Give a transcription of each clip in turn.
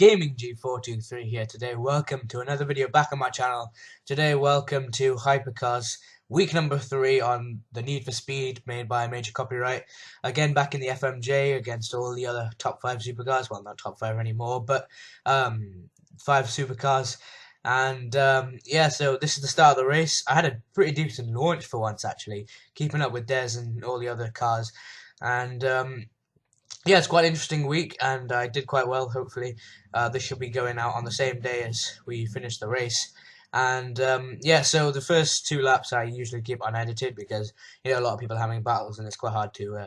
GamingG423 here today. Welcome to another video back on my channel. Today, welcome to Hypercars week number 3 on the Need for Speed made by Major Copyright. Again, back in the FMJ against all the other top 5 supercars. Well, not top 5 anymore, but 5 supercars. And yeah, so this is the start of the race. I had a pretty decent launch for once, actually, keeping up with Des and all the other cars. And yeah, it's quite an interesting week, and I did quite well, hopefully. This should be going out on the same day as we finish the race. And yeah, so the first 2 laps I usually keep unedited because, you know, a lot of people are having battles and it's quite hard to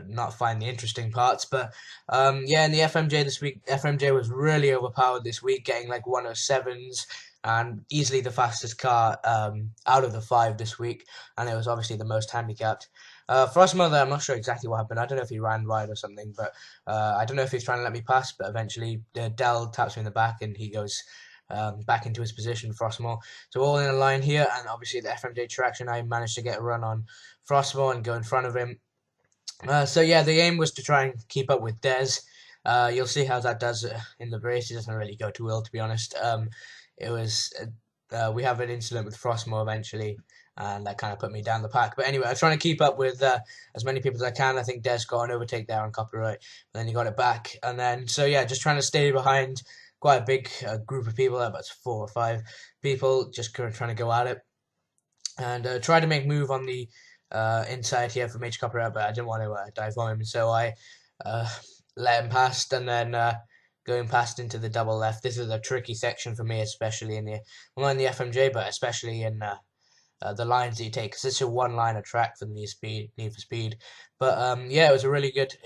not find the interesting parts. But yeah, in the FMJ this week, FMJ was really overpowered this week, getting like 107s and easily the fastest car out of the 5 this week, and it was obviously the most handicapped. Frostmo, I'm not sure exactly what happened. I don't know if he ran wide or something, but I don't know if he's trying to let me pass, but eventually Dell taps me in the back and he goes back into his position, Frostmo. So all in a line here, and obviously the FMJ traction, I managed to get a run on Frostmo and go in front of him. So yeah, the aim was to try and keep up with Des. You'll see how that does in the race. It doesn't really go too well, to be honest. It was we have an incident with Frostmo eventually, and that kind of put me down the pack. But anyway, I was trying to keep up with as many people as I can. I think Des got an overtake there on copyright, but then he got it back. And then, so yeah, just trying to stay behind quite a big group of people, about 4 or 5 people, just trying to go at it. And try to make move on the inside here for Major Copyright, but I didn't want to dive on him, so I let him past, and then going past into the double left. This is a tricky section for me, especially in the, well, not in the FMJ, but especially in the lines that you take, because it's a one-liner track for the Need for Speed. But yeah, it was a really good,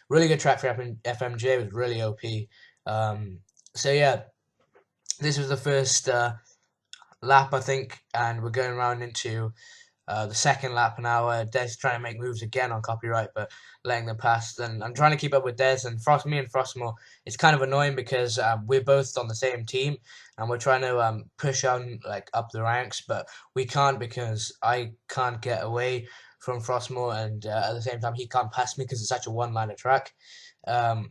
really good track for FMJ. It was really OP. So yeah, this was the first lap, I think, and we're going around into the second lap now. Des trying to make moves again on copyright, but letting them pass. And I'm trying to keep up with Des and me and Frostmo. It's kind of annoying because we're both on the same team, and we're trying to push on like up the ranks, but we can't because I can't get away from Frostmo, and at the same time he can't pass me because it's such a one-liner track. But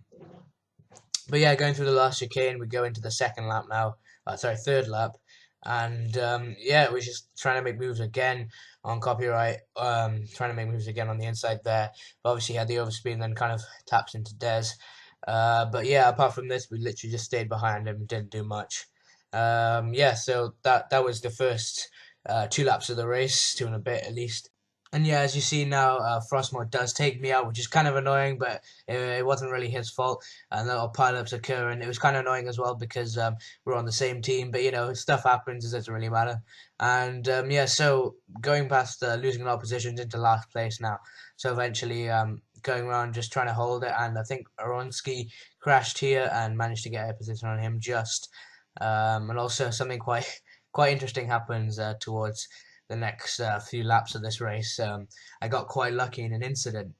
yeah, going through the last chicane, we go into the second lap now. Third lap. And yeah, we're just trying to make moves again on copyright, trying to make moves again on the inside there. But obviously he had the overspeed and then kind of taps into Des. But yeah, apart from this, we literally just stayed behind him, didn't do much. Yeah, so that was the first 2 laps of the race, 2 and a bit at least. And yeah, as you see now, Frostmo does take me out, which is kind of annoying, but it wasn't really his fault. And little pileups occur, and it was kind of annoying as well because we're on the same team. But you know, stuff happens; it doesn't really matter. And yeah, so going past losing a lot of positions into last place now. So eventually, going around just trying to hold it, and I think Aronsky crashed here and managed to get a position on him just. And also something quite interesting happens towards the next few laps of this race. I got quite lucky in an incident.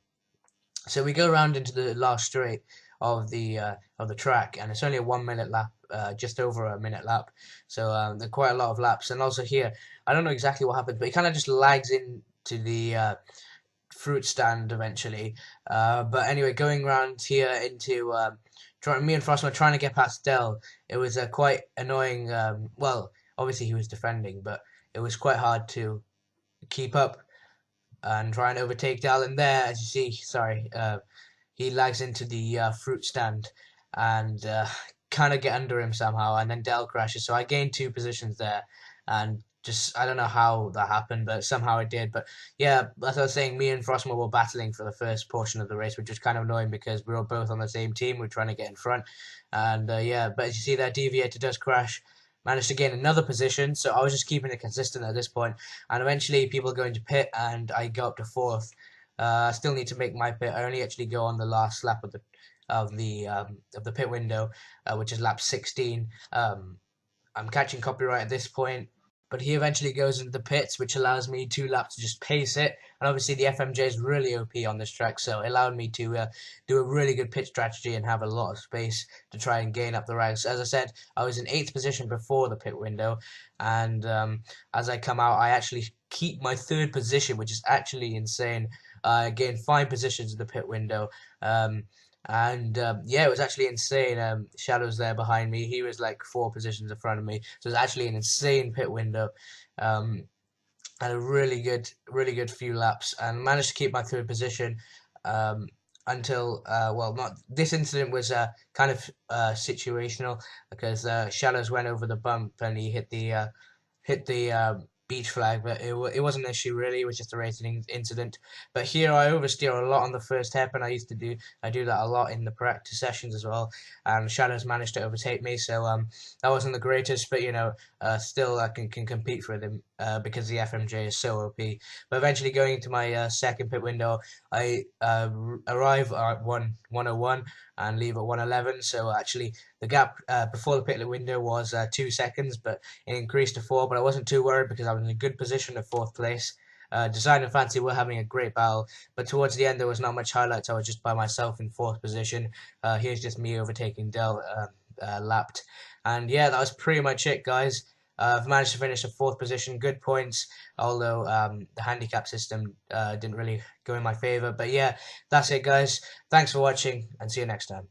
So we go around into the last straight of the track, and it's only a 1 minute lap, just over a minute lap. So there are quite a lot of laps. And also here, I don't know exactly what happened, but he kind of just lags into the fruit stand eventually. But anyway, going around here into me and Frostman trying to get past Dell. It was quite annoying. Well, obviously he was defending, but it was quite hard to keep up and try and overtake Dell. And there, as you see, he lags into the fruit stand and kind of get under him somehow, and then Dell crashes. So I gained 2 positions there, and just, I don't know how that happened, but somehow it did. But yeah, as I was saying, me and Frostmo were battling for the first portion of the race, which was kind of annoying because we were both on the same team. We're trying to get in front. And yeah, but as you see there, Deviator does crash. Managed to gain another position, so I was just keeping it consistent at this point. And eventually people go into pit, and I go up to 4th. I still need to make my pit. I only actually go on the last lap of the pit window, which is lap 16. I'm catching copyright at this point, but he eventually goes into the pits, which allows me 2 laps to just pace it. And obviously the FMJ is really OP on this track, so it allowed me to do a really good pit strategy and have a lot of space to try and gain up the ranks. As I said, I was in 8th position before the pit window, and as I come out, I actually keep my 3rd position, which is actually insane. I gained 5 positions in the pit window. And yeah, it was actually insane. Shadow's there behind me. He was like 4 positions in front of me. So it was actually an insane pit window. Um, and a really good few laps, and managed to keep my third position um, until well, not this incident was kind of situational because Shadows went over the bump and he hit the beach flag, but it wasn't an issue really. It was just a racing incident. But here I oversteer a lot on the first hairpin. I do that a lot in the practice sessions as well. And Shadows managed to overtake me, so that wasn't the greatest, but still I can compete for them because the FMJ is so OP. But eventually going into my second pit window, I arrive at 101 and leave at 111. So actually the gap before the pit window was 2 seconds, but it increased to 4, but I wasn't too worried because I was in a good position at 4th place. Design and Fancy were having a great battle, but towards the end there was not much highlights. I was just by myself in 4th position. Here's just me overtaking Dell lapped. And yeah, that was pretty much it, guys. I've managed to finish at 4th position, good points, although the handicap system didn't really go in my favor. But yeah, that's it, guys. Thanks for watching, and see you next time.